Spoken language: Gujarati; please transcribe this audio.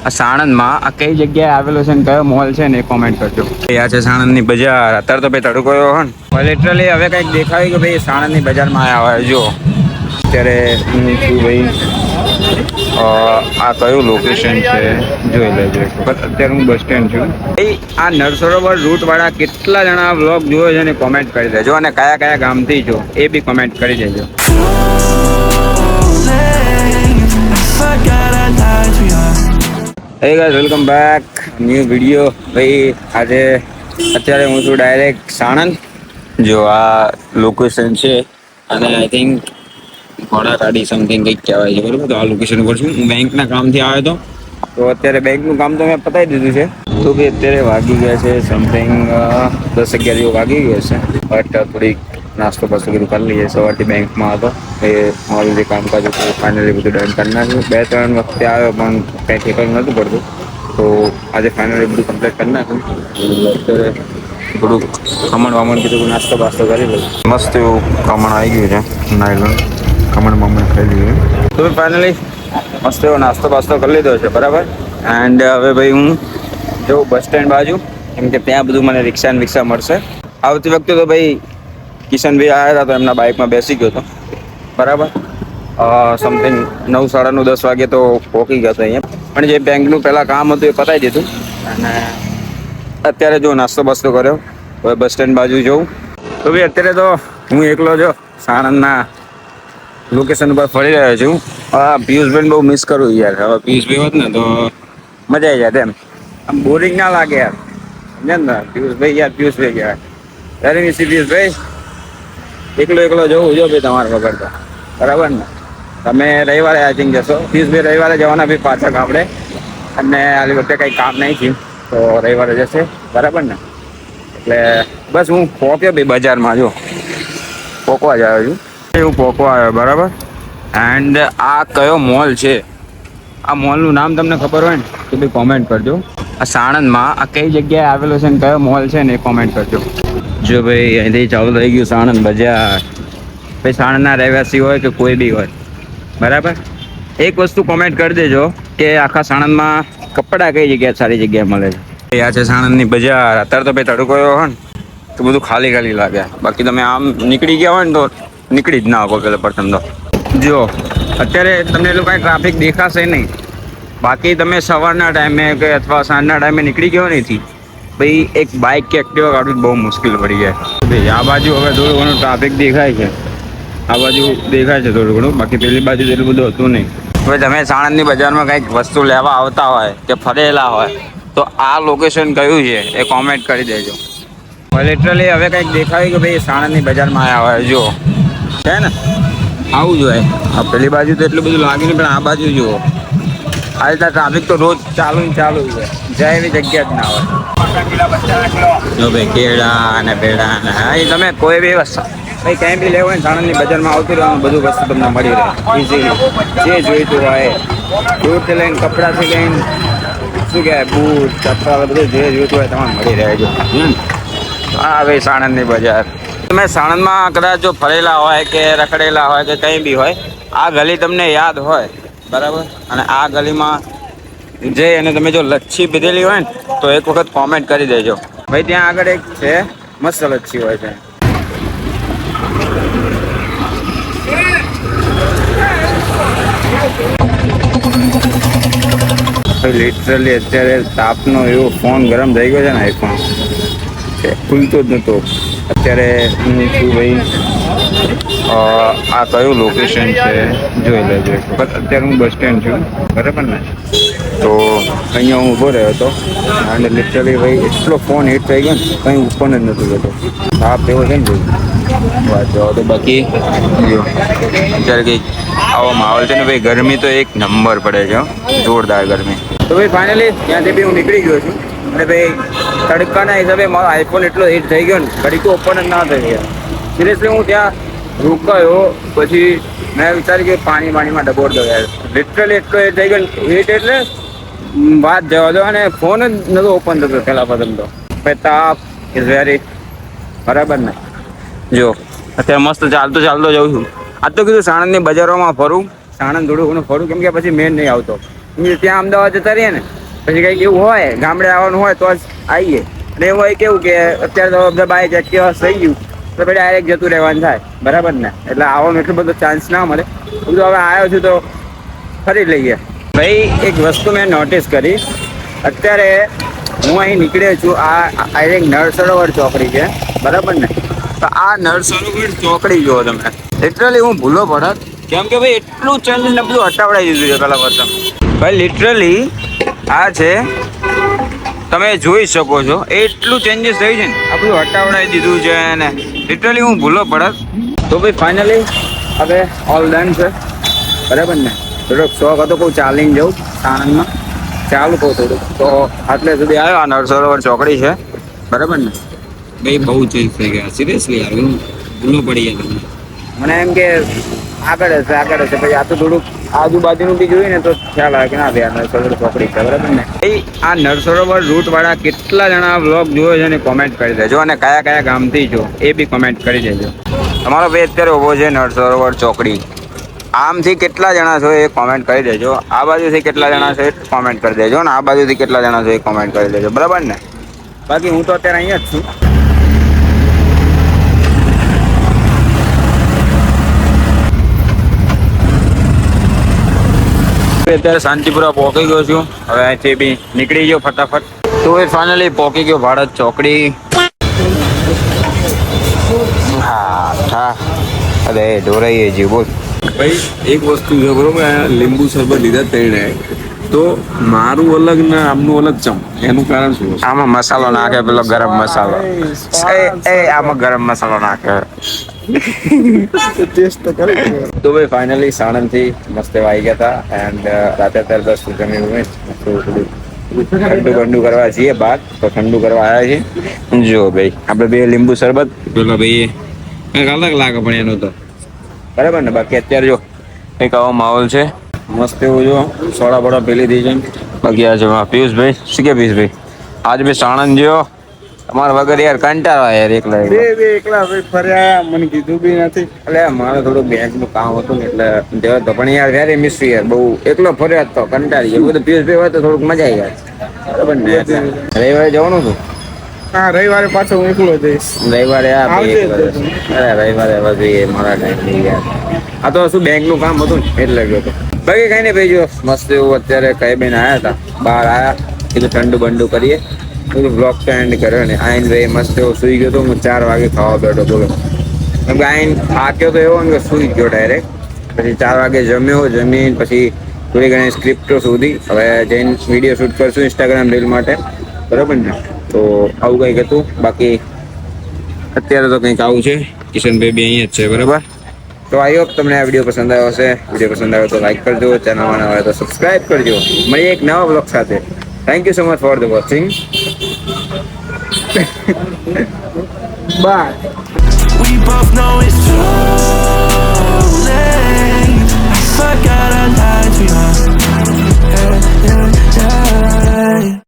આ સાણંદમાં આ કઈ જગ્યાએ આવેલો છે ને કયો મોલ છે ને એ કોમેન્ટ કરજો. આ છે સાણંદની બજાર. અત્યારે તો ભાઈ તડકો એવો હોય ને લિટરલી હવે કંઈક દેખાયું કે ભાઈ સાણંદની બજારમાં આવ્યા હોય. જો અત્યારે હું છું ભાઈ આ કયું લોકેશન છે જોઈ લેજો. અત્યારે હું બસ સ્ટેન્ડ છું ભાઈ. આ નરસરોવર રૂટવાળા કેટલા જણા વ્લોગ જોયો છે ને કોમેન્ટ કરી દેજો, અને કયા કયા ગામથી જો એ બી કોમેન્ટ કરી દેજો. હે guys, welcome back new video. ભાઈ આજે અત્યારે હું છું ડાયરેક્ટ સાણંદ. જો આ લોકેશન છે અને આઈ થિંક ઘોડાગાડી સમથિંગ કંઈક કહેવાય છે, બરાબર. તો આ લોકેશન ઉપર છું હું. બેંકના કામથી આવ્યો હતો, તો અત્યારે બેંકનું કામ તો મેં પતાવી દીધું છે. તો ભાઈ અત્યારે વાગી ગયા છે સમથિંગ 10-11 જેવું વાગી ગયા છે. બટ થોડીક નાસ્તો પાસ્તો બધું કરી લઈએ. સવારથી બેંકમાં હતો, એ મારું જે કામકાજ હતું ફાઇનલી બધું ડન કરી નાખ્યું. 2-3 વખતે આવ્યો પણ કંઈ ઠેકાણું નહોતું પડતું, તો આજે ફાઇનલી બધું કમ્પ્લીટ કરી નાખ્યું. અત્યારે થોડુંક ખમણ કીધું નાસ્તો પાસ્તો કરી લઉં. મસ્ત એવું ખમણ આવી ગયું છે, નાયલોન ખમણ ખાઈ લઈએ. તો ફાઇનલી મસ્ત એવો નાસ્તો પાસ્તો કરી લીધો છે, બરાબર. એન્ડ હવે ભાઈ હું જવું બસ સ્ટેન્ડ બાજુ, કેમ કે ત્યાં બધું મને રિક્ષા મળશે. આવતી વખતે તો ભાઈ કિશનભાઈ આવ્યા હતા તો એમના બાઇકમાં બેસી ગયો હતો, બરાબર. સમથિંગ 9-10 વાગે તો પહોંચી ગયો હતો અહીંયા. પણ જે બેંકનું પહેલાં કામ હતું એ પતાવી દીધું, અને અત્યારે જો નાસ્તો બાસ્તો કર્યો. હવે બસ સ્ટેન્ડ બાજુ જવું. તો ભાઈ અત્યારે તો હું એકલો જો સાણંદના લોકેશન ઉપર ફરી રહ્યો છું. પિયુષભાઈને બહુ મિસ કરું યાર. હવે પિયુષભાઈ હોત ને તો મજા આવી જાય એમ, આમ બોરિંગ ના લાગે યાર. સમજે ને પિયુષભાઈ યાર ત્યારે મિસ પિયુષભાઈ. એકલો જવું જો ભાઈ તમારા વગર તો, બરાબર ને. તમે રવિવારે આઈ થિંક જશો. પિયુષભાઈ રવિવારે જવાના ભાઈ પાછા આપણે, અને આલી વખતે કંઈ કામ નહીં થયું તો રવિવારે જશે, બરાબર ને. એટલે બસ હું પહોંચ્યો ભાઈ બજારમાં. જો પોકવા જ આવ્યો છું, હું પોકવા આવ્યો, બરાબર. એન્ડ આ કયો મોલ છે, આ મોલનું નામ તમને ખબર હોય ને તો ભાઈ કોમેન્ટ કરજો. આ સાણંદમાં આ કઈ જગ્યાએ આવેલો છે ને કયો મોલ છે ને એ કોમેન્ટ કરજો. જો ભાઈ અહીંથી ચાલુ થઈ ગયું સાણંદ બજાર. ભાઈ સાણંદના રહેવાસી હોય કે કોઈ બી હોય, બરાબર, એક વસ્તુ કોમેન્ટ કરી દેજો કે આખા સાણંદમાં કપડાં કઈ જગ્યાએ સારી જગ્યાએ મળે છે. આ છે સાણંદની બજાર. અત્યારે તો ભાઈ તડકો એવો હોય ને તો બધું ખાલી લાગે. બાકી તમે આમ નીકળી ગયા હોય ને તો નીકળી જ ના શકો. પેલા પ્રથમ તો જો અત્યારે તમને એટલું કાંઈ ટ્રાફિક દેખાશે નહીં. બાકી તમે સવારના ટાઈમે કે અથવા સાંજના ટાઈમે નીકળી ગયો નથી ભાઈ, એક બાઇક કે એક્ટિવા કાઢવું બહુ મુશ્કેલ પડી જાય ભાઈ. આ બાજુ હવે થોડું ઘણું ટ્રાફિક દેખાય છે, આ બાજુ દેખાય છે થોડું ઘણું. બાકી પેલી બાજુ એટલું બધું હતું નહીં. હવે તમે સાણંદની બજારમાં કંઈક વસ્તુ લેવા આવતા હોય કે ફરેલા હોય તો આ લોકેશન કયું છે એ કોમેન્ટ કરી દેજો. લિટરલી હવે કંઈક દેખાયું કે ભાઈ સાણંદની બજારમાં આવ્યા હોય. જો છે ને આવું જોઈએ. આ પેલી બાજુ તો એટલું બધું લાગ્યું નહીં, પણ આ બાજુ જુઓ. આ રીતના ટ્રાફિક તો રોજ ચાલુ છે. જાય એવી જગ્યા જ ના હોય. જો ભાઈ કેળા અને પેડા અને હા, એ તમે કોઈ બી વસ્તુ ભાઈ ક્યાંય બી લેવું હોય ને સાણંદની બજારમાં આવતી રહેવાનું, બધું વસ્તુ તમને મળી રહે ઇઝીલી. જે જોઈતું હોય દૂરથી લઈને કપડાથી લઈને શું કહેવાય બૂટ ચપ્પલ બધું જે જોઈતું હોય તમારે મળી રહે. જો હા ભાઈ સાણંદની બજાર. તમે સાણંદમાં કદાચ જો ફરેલા હોય કે રખડેલા હોય કે કંઈ બી હોય, આ ગલી તમને યાદ હોય, બરાબર, અને આ ગલીમાં જઈ અને તમે જો લચ્છી પીધેલી હોય ને તો એક વખત કોમેન્ટ કરી દેજો ભાઈ. ત્યાં આગળ એક છે મસ્ત લચ્છી હોય છે. લિટરલી અત્યારે તાપનો એવો ફોન ગરમ થઈ ગયો છે ને, આઈફોન ખુલતો જ નહોતો. અત્યારે હું છું ભાઈ આ કયું લોકેશન છે જોઈ લેજો. અત્યારે હું બસ સ્ટેન્ડ છું, બરાબર ને. તો અહીંયા હું ઊભો રહ્યો હતો અને લિટરલી ભાઈ એટલો ફોન હિટ થઈ ગયો ને કંઈ ઉપર જ નહોતું જતો. તાપ એવો છે ને ભાઈ વાત જાઓ તો. બાકી અત્યારે કંઈક આવો માહોલ છે ને ભાઈ. ગરમી તો એક નંબર પડે છે, જોરદાર ગરમી. તો ભાઈ ફાઇનલી ત્યાંથી બી હું નીકળી ગયો છું. અને ભાઈ તડકાના હિસાબે મારો આઈફોન એટલો હિટ થઈ ગયો ને ઘડીકો ઓપન જ ના થઈ ગયા. સિરિયસલી હું ત્યાં રોકાયો પછી મેં વિચાર્યું કે પાણીમાં ડબોડ દો યાર. લિટરલી એટલો હિટ થઈ ગયો હિટ એટલે વાત જવા દો. અને ફોન જ નતો ઓપન થતો પહેલાં પ્રથમ તો. ભાઈ તાપ ઇઝ વેરી, બરાબર ને. જો અત્યારે મસ્ત ચાલતો જાઉં છું. આજ તો કીધું સાણંદની બજારોમાં ફરું, સાણંદ થોડું ઘણું ફરું, કેમ કે પછી મેન નહીં આવતો. ત્યાં અમદાવાદ જતા રહીએ ને પછી કંઈક એવું હોય ગામડે આવવાનું હોય તો જ આવીએ. અને એવું હોય કેવું કે અત્યારે તો બધા બાઇક એક્ટિવા થઈ ગયું તો પછી ડાયરેક્ટ જતું રહેવાનું થાય, બરાબર ને? એટલે આવવાનો એટલો બધો ચાન્સ ના મળે. બધું હવે આવ્યો છું તો ફરી લઈએ. ભાઈ એક વસ્તુ મેં નોટિસ કરી, અત્યારે હું અહીં નીકળ્યો છું, આ એક નળ સરોવર ચોકડી છે, બરાબર ને? તો આ નળ સરોવર ચોકડી જુઓ તમે, લિટરલી હું ભૂલો પડત કેમ કે ભાઈ એટલું ચેન્જ ને બધું હટાવડાવી દીધું છે પેલા વર્ષમ. ભાઈ લિટરલી આ છે, તમે જોઈ શકો છો એટલું ચેન્જીસ થયું છે ને, આ બધું હટાવડાવી દીધું છે ને લિટરલી હું ભૂલો પડત. તો ભાઈ ફાઇનલી હવે ઓલ ડન છે, બરાબર ને? થોડોક શોખ હતો કહું ચાલીને જવું સાણંદમાં, ચાલુ કહું થોડુંક તો આટલે સુધી આવ્યો. આ નળ સરોવર ચોકડી છે, બરાબર ને? ભાઈ બહુ ચેન્જ થઈ ગયા સિરિયસલી યાર, હું ભૂલો પડી ગયા તમને. મને એમ કે આગળ હશે પછી આ તો થોડુંક આજુબાજુનું બી જોયું ને તો ખ્યાલ આવે કે ના ભાઈ આ નળ સરોવર ચોકડી છે, બરાબર ને? ભાઈ આ નળ સરોવર રૂટવાળા કેટલા જણા વ્લોગ જોયો છે ને કોમેન્ટ કરી દેજો, અને કયા કયા ગામથી જો એ બી કોમેન્ટ કરી દેજો. તમારો ભાઈ અત્યારે ઊભો છે નળ સરોવર ચોકડી, આમથી કેટલા જણા છો એ કોમેન્ટ કરી દેજો, આ બાજુથી કેટલા જણા છો એ કોમેન્ટ કરી દેજો, અને આ બાજુથી કેટલા જણા છો એ કોમેન્ટ કરી દેજો, બરાબર ને? બાકી હું તો અત્યારે અહીંયા જ છું. અત્યારે શાંતિપુરા પહોંચી ગયો છું, હવે અહીંથી બી નીકળી ગયો ફટાફટ. તો એ ફાઇનલી પહોંચી ગયો ભારત ચોકડી. હા અરે ઢોરાઈએ જી બોલ. ભાઈ એક વસ્તુ છે બરોબર, લીંબુ શરબત લીધા તેને તો મારું અલગ ને આમનું અલગ ચમ, એનું કારણ શું? આમાં મસાલો નાખે, પેલો ગરમ મસાલો, આમાં ગરમ મસાલો નાખે. તો ભાઈ ફાઇનલી સાણંદથી મસ્ત આવી ગયા હતા, એન્ડ રાતે અત્યારે 10 જમી ઠંડુ બંડુ કરવા છીએ બહાર, તો ઠંડુ કરવા આવ્યા છીએ. જો ભાઈ આપણે બે લીંબુ શરબત, પેલો ભાઈ કંઈક અલગ લાગે પણ એનું તો, બરાબર ને? બાકી અત્યારે જો કંઈક આવો માહોલ છે મસ્ત એવું, જો સોડા બોડા પી લીધી છે. બાકી આ છે પિયુષભાઈ, શું કે પિયુષભાઈ આજ ભાઈ સાણંદ જ્યો તમારા વગર યાર કંટાળો યાર, એકલા ભાઈ ફર્યા, મને કીધું બી નથી. એટલે મારે થોડું બેંકનું કામ હતું ને એટલે જવા તો, પણ યાર વેરી મિસ યાર, બહુ એકલો ફર્યો તો કંટાળી ગયો. બધું પિયુષભાઈ હોય તો થોડુંક મજા આવી જાય, બરાબર ને? રવિવારે જવાનું હતું. હા, રવિવારે પાછો હું એકલો જઈશ. રવિવારે રવિવારે જોઈએ મારા ટાઈમ યાર. આ તો શું બેંકનું કામ હતું ને એટલે ગયો હતો. બાકી કઈ નહીં ભાઈ, જો મસ્ત એવું અત્યારે કઈ બેન આવ્યા હતા, બહાર આવ્યા કીધું ઠંડુ બંડુ કરીએ, બધું બ્લોગ તો એન્ડ કર્યો ને આઈને ભાઈ મસ્ત એવો સુઈ ગયો તો. હું 4 વાગે ખાવા બેઠો, બોલો. કેમ કે આઈને થાક્યો તો એવો ને કે સુઈ ગયો ડાયરેક્ટ. પછી 4 વાગે જમ્યો, જમીન પછી થોડી ઘણી સ્ક્રિપ્ટો શોધી, હવે જઈને વિડીયો શૂટ કરશું ઇન્સ્ટાગ્રામ રીલ માટે, બરાબર ને? તો આવું કંઈક હતું. બાકી અત્યારે તો કંઈક આવું છે. કિશનભાઈ બી અહીંયા જ છે, બરાબર? તો આઈ હોપ તમને આ વિડીયો પસંદ આવ્યો હશે. વિડીયો પસંદ આવ્યો તો લાઈક કરજો, ચેનલમાં નવા હોય તો સબસ્ક્રાઈબ કરજો. મળીએ એક નવા બ્લોગ સાથે. Thank you so much for the watching. Bye. We both know it's true.